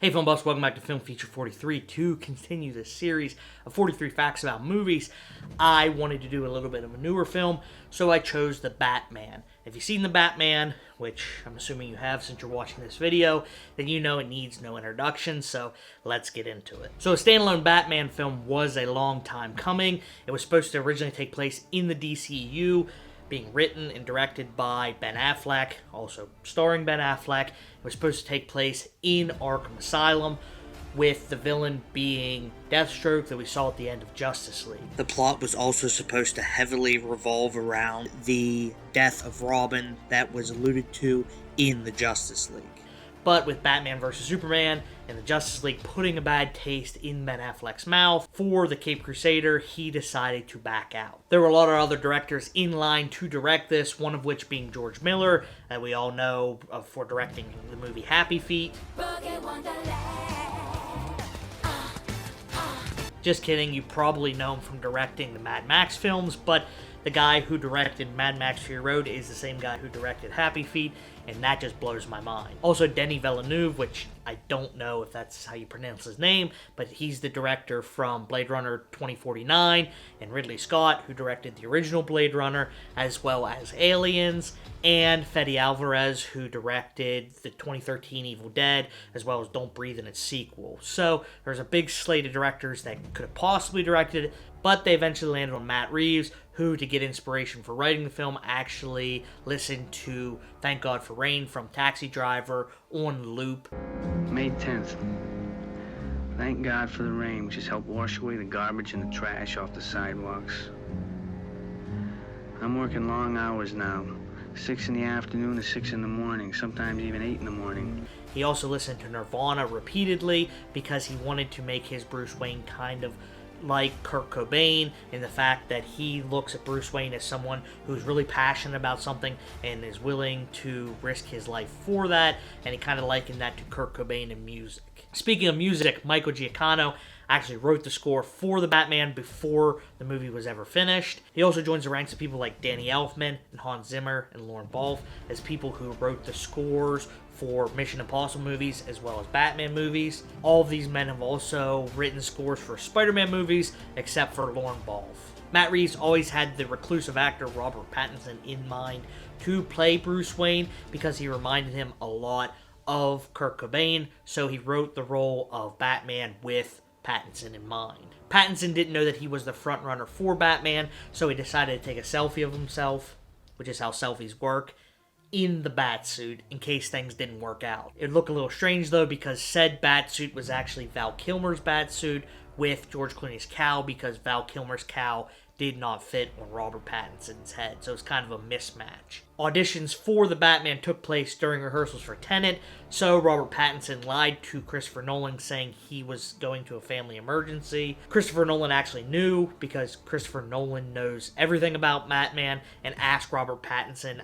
Hey film buffs, welcome back to Film Feature 43. To continue this series of 43 facts about movies, I wanted to do a little bit of a newer film, so I chose The Batman. If you've seen The Batman, which I'm assuming you have since you're watching this video, then you know it needs no introduction, so let's get into it. So a standalone Batman film was a long time coming. It was supposed to originally take place in the DCEU, being written and directed by Ben Affleck, also starring Ben Affleck. It was supposed to take place in Arkham Asylum, with the villain being Deathstroke that we saw at the end of Justice League. The plot was also supposed to heavily revolve around the death of Robin that was alluded to in the Justice League. But with Batman vs. Superman and the Justice League putting a bad taste in Ben Affleck's mouth for the Caped Crusader, he decided to back out. There were a lot of other directors in line to direct this, one of which being George Miller, that we all know for directing the movie Happy Feet. Just kidding, you probably know him from directing the Mad Max films, but the guy who directed Mad Max Fury Road is the same guy who directed Happy Feet, and that just blows my mind. Also, Denis Villeneuve, which I don't know if that's how you pronounce his name, but he's the director from Blade Runner 2049, and Ridley Scott, who directed the original Blade Runner, as well as Aliens, and Fede Alvarez, who directed the 2013 Evil Dead, as well as Don't Breathe in its sequel. So, there's a big slate of directors that could have possibly directed it, but they eventually landed on Matt Reeves, who, to get inspiration for writing the film, actually listened to Thank God for Rain from Taxi Driver on loop. May 10th. Thank God for the rain, which has helped wash away the garbage and the trash off the sidewalks. I'm working long hours now. 6 in the afternoon to 6 in the morning, sometimes even 8 in the morning. He also listened to Nirvana repeatedly because he wanted to make his Bruce Wayne kind of like Kurt Cobain, in the fact that he looks at Bruce Wayne as someone who's really passionate about something and is willing to risk his life for that, and he kind of likened that to Kurt Cobain in music. Speaking of music, Michael Giacchino actually wrote the score for The Batman before the movie was ever finished. He also joins the ranks of people like Danny Elfman and Hans Zimmer and Lauren Balfe as people who wrote the scores for Mission Impossible movies as well as Batman movies. All of these men have also written scores for Spider-Man movies, except for Lauren Balfe. Matt Reeves always had the reclusive actor Robert Pattinson in mind to play Bruce Wayne because he reminded him a lot of Kurt Cobain, so he wrote the role of Batman with Pattinson in mind. Pattinson didn't know that he was the frontrunner for Batman, so he decided to take a selfie of himself, which is how selfies work, in the Batsuit in case things didn't work out. It'd look a little strange though because said Batsuit was actually Val Kilmer's Batsuit with George Clooney's cowl, because Val Kilmer's cowl did not fit on Robert Pattinson's head, so it's kind of a mismatch. Auditions for The Batman took place during rehearsals for Tenet, so Robert Pattinson lied to Christopher Nolan saying he was going to a family emergency. Christopher Nolan actually knew because Christopher Nolan knows everything about Batman and asked Robert Pattinson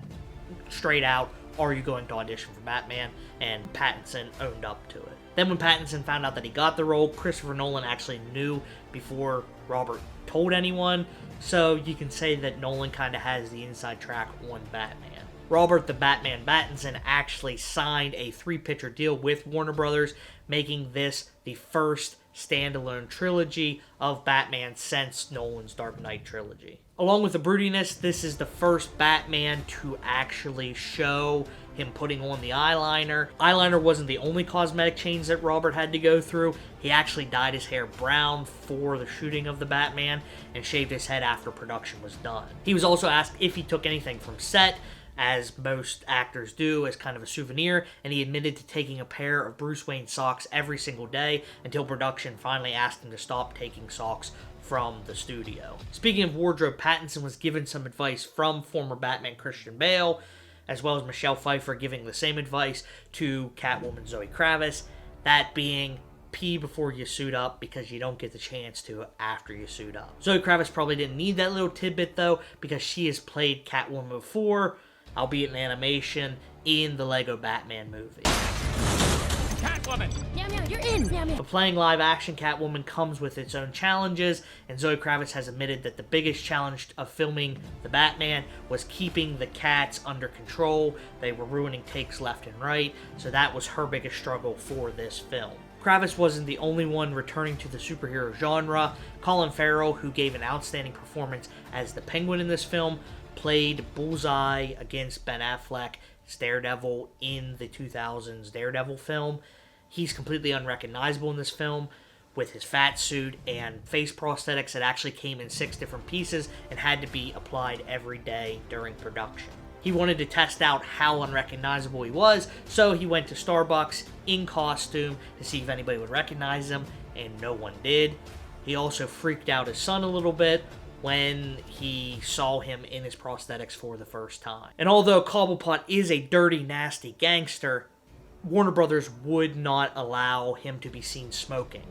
straight out, are you going to audition for Batman? And Pattinson owned up to it. Then when Pattinson found out that he got the role, Christopher Nolan actually knew before Robert told anyone, so you can say that Nolan kind of has the inside track on Batman. Robert the Batman Pattinson actually signed a 3-picture deal with Warner Brothers, making this the first standalone trilogy of Batman since Nolan's Dark Knight trilogy. Along with the broodiness, this is the first Batman to actually show him putting on the eyeliner. Eyeliner wasn't the only cosmetic change that Robert had to go through. He actually dyed his hair brown for the shooting of the Batman and shaved his head after production was done. He was also asked if he took anything from set, as most actors do, as kind of a souvenir, and he admitted to taking a pair of Bruce Wayne socks every single day until production finally asked him to stop taking socks from the studio. Speaking of wardrobe, Pattinson was given some advice from former Batman Christian Bale, as well as Michelle Pfeiffer giving the same advice to Catwoman Zoe Kravitz, that being pee before you suit up because you don't get the chance to after you suit up. Zoe Kravitz probably didn't need that little tidbit though, because she has played Catwoman before, albeit in animation, in the Lego Batman movie. Catwoman! Meow, meow, You're in, damn it. But playing live-action Catwoman comes with its own challenges, and Zoe Kravitz has admitted that the biggest challenge of filming the Batman was keeping the cats under control. They were ruining takes left and right, so that was her biggest struggle for this film. Kravitz wasn't the only one returning to the superhero genre. Colin Farrell, who gave an outstanding performance as the Penguin in this film, played Bullseye against Ben Affleck's Daredevil in the 2000s Daredevil film. He's completely unrecognizable in this film with his fat suit and face prosthetics that actually came in 6 different pieces and had to be applied every day during production. He wanted to test out how unrecognizable he was, so he went to Starbucks in costume to see if anybody would recognize him, and no one did. He also freaked out his son a little bit when he saw him in his prosthetics for the first time. And although Cobblepot is a dirty, nasty gangster, Warner Brothers would not allow him to be seen smoking.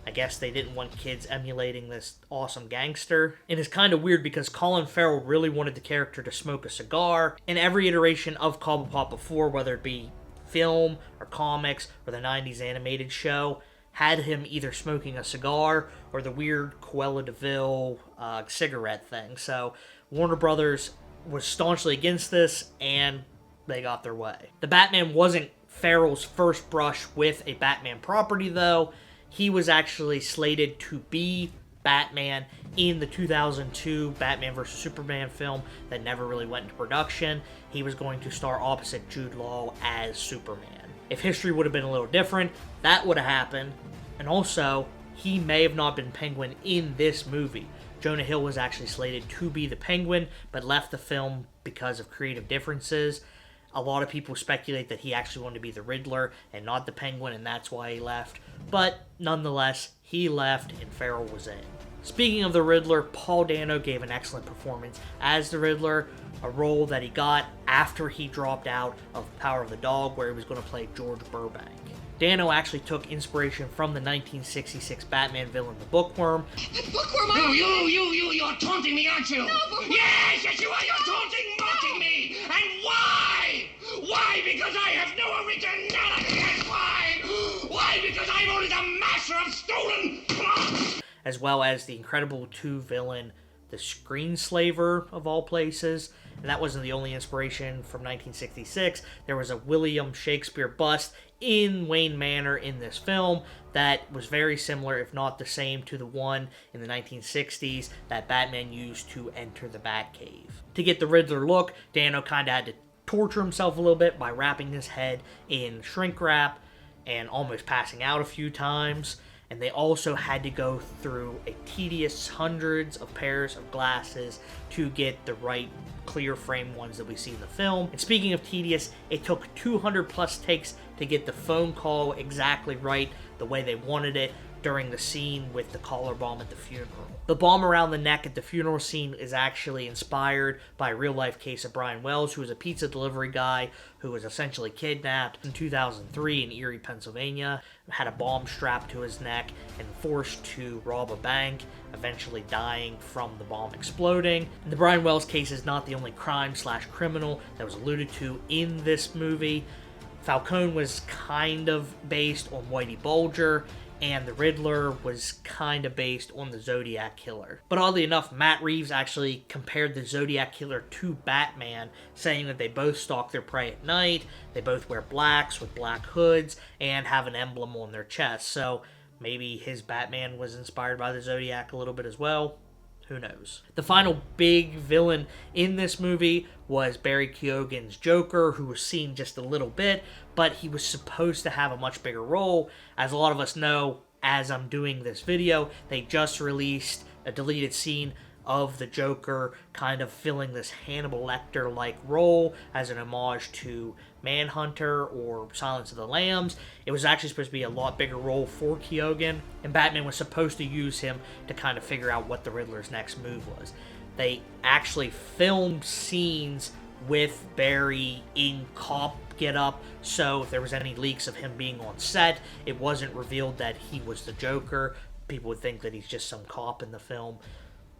I guess they didn't want kids emulating this awesome gangster. And it's kind of weird because Colin Farrell really wanted the character to smoke a cigar. In every iteration of Cobblepot before, whether it be film or comics or the 90s animated show, had him either smoking a cigar or the weird Cruella de Vil cigarette thing. So Warner Brothers was staunchly against this, and they got their way. The Batman wasn't Farrell's first brush with a Batman property, though. He was actually slated to be Batman in the 2002 Batman vs. Superman film that never really went into production. He was going to star opposite Jude Law as Superman. If history would have been a little different, that would have happened. And also, he may have not been Penguin in this movie. Jonah Hill was actually slated to be the Penguin, but left the film because of creative differences. A lot of people speculate that he actually wanted to be the Riddler and not the Penguin, and that's why he left. But nonetheless, he left and Farrell was in. Speaking of the Riddler, Paul Dano gave an excellent performance as the Riddler, a role that he got after he dropped out of Power of the Dog, where he was going to play George Burbank. Dano actually took inspiration from the 1966 Batman villain, the Bookworm. Bookworm! You're taunting me, aren't you? No, Bookworm! Yes, you are! You're taunting, mocking me! And why? Why? Because I have no originality! That's why! Why? Because I'm only the master of stolen plots! As well as the Incredible 2 villain, the Screenslaver, of all places. And that wasn't the only inspiration from 1966. There was a William Shakespeare bust in Wayne Manor in this film that was very similar, if not the same, to the one in the 1960s that Batman used to enter the Batcave. To get the Riddler look, Dano kind of had to torture himself a little bit by wrapping his head in shrink wrap and almost passing out a few times. And they also had to go through a tedious hundreds of pairs of glasses to get the right clear frame ones that we see in the film. And speaking of tedious, it took 200 plus takes to get the phone call exactly right, the way they wanted it during the scene with the collar bomb at the funeral. The bomb around the neck at the funeral scene is actually inspired by a real-life case of Brian Wells, who was a pizza delivery guy who was essentially kidnapped in 2003 in Erie, Pennsylvania, had a bomb strapped to his neck and forced to rob a bank, eventually dying from the bomb exploding. And the Brian Wells case is not the only crime/criminal that was alluded to in this movie. Falcone was kind of based on Whitey Bulger, and the Riddler was kind of based on the Zodiac Killer. But oddly enough, Matt Reeves actually compared the Zodiac Killer to Batman, saying that they both stalk their prey at night, they both wear blacks with black hoods, and have an emblem on their chest. So maybe his Batman was inspired by the Zodiac a little bit as well. Who knows? The final big villain in this movie was Barry Keoghan's Joker, who was seen just a little bit, but he was supposed to have a much bigger role. As a lot of us know, as I'm doing this video, they just released a deleted scene of the Joker kind of filling this Hannibal Lecter-like role as an homage to Manhunter or Silence of the Lambs. It was actually supposed to be a lot bigger role for Keoghan, and Batman was supposed to use him to kind of figure out what the Riddler's next move was. They actually filmed scenes with Barry in cop getup, so if there was any leaks of him being on set, it wasn't revealed that he was the Joker. People would think that he's just some cop in the film.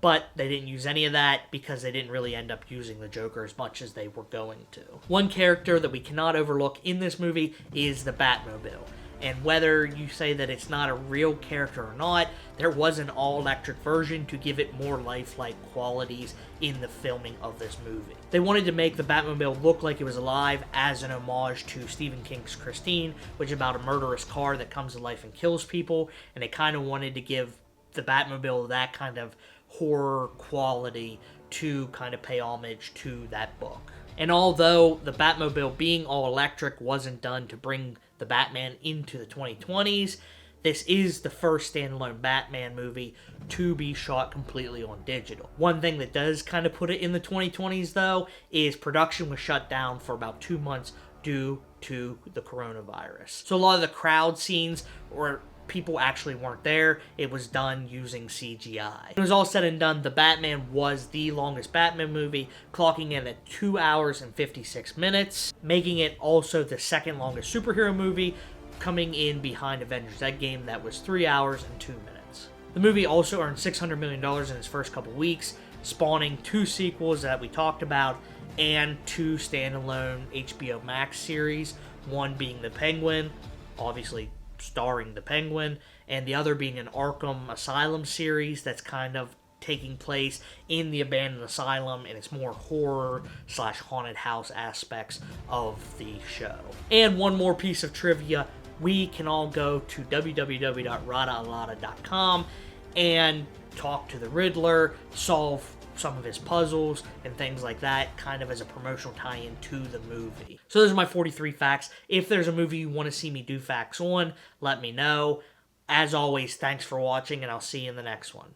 But they didn't use any of that because they didn't really end up using the Joker as much as they were going to. One character that we cannot overlook in this movie is the Batmobile. And whether you say that it's not a real character or not, there was an all-electric version to give it more lifelike qualities in the filming of this movie. They wanted to make the Batmobile look like it was alive as an homage to Stephen King's Christine, which is about a murderous car that comes to life and kills people, and they kind of wanted to give the Batmobile that kind of horror quality to kind of pay homage to that book. And although the Batmobile being all electric wasn't done to bring the Batman into the 2020s, this is the first standalone Batman movie to be shot completely on digital. One thing that does kind of put it in the 2020s, though, is production was shut down for about 2 months due to the coronavirus. So a lot of the crowd scenes or people actually weren't there. It was done using CGI. It was all said and done, the Batman was the longest Batman movie, clocking in at 2 hours and 56 minutes, making it also the second longest superhero movie, coming in behind Avengers Endgame that was 3 hours and 2 minutes. The movie also earned $600 million in its first couple weeks, spawning 2 sequels that we talked about and 2 standalone HBO Max series, one being The Penguin, obviously starring the Penguin, and the other being an Arkham Asylum series that's kind of taking place in the abandoned asylum, and it's more horror / haunted house aspects of the show. And one more piece of trivia, we can all go to www.radaalada.com and talk to the Riddler, solve some of his puzzles and things like that, kind of as a promotional tie-in to the movie. So those are my 43 facts. If there's a movie you want to see me do facts on, let me know. As always, thanks for watching, and I'll see you in the next one.